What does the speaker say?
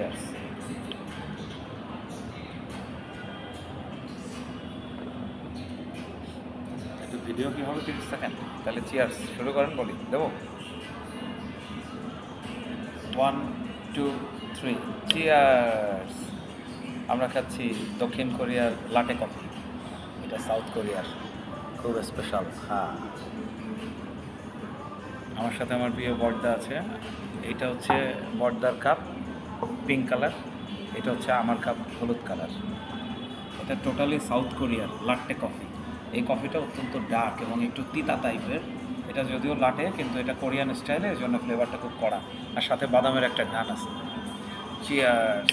Cheers. একটু video কি হবে 30 সেকেন্ড? তাহলে চিয়ার্স শুরু করেন, বলি দেবো। 1 2 3 চিয়ার্স। আমরা খাচ্ছি দক্ষিণ কোরিয়ার লাটে কফি। এটা সাউথ কোরিয়ার খুব স্পেশাল। হ্যাঁ, আমার সাথে আমার প্রিয় বর্দা আছে। এইটা হচ্ছে বর্দার কাপ, পিঙ্ক কালার। এটা হচ্ছে আমার কাপ, হলুদ কালার। এটা টোটালি সাউথ কোরিয়ার লাটে কফি। এই কফিটা অত্যন্ত ডার্ক এবং একটু তিতা টাইপের। এটা যদিও লাটে, কিন্তু এটা কোরিয়ান স্টাইলে, এর জন্য ফ্লেভারটা খুব কড়া, আর সাথে বাদামের একটা ঘ্রাণ আছে। চিয়ার্স।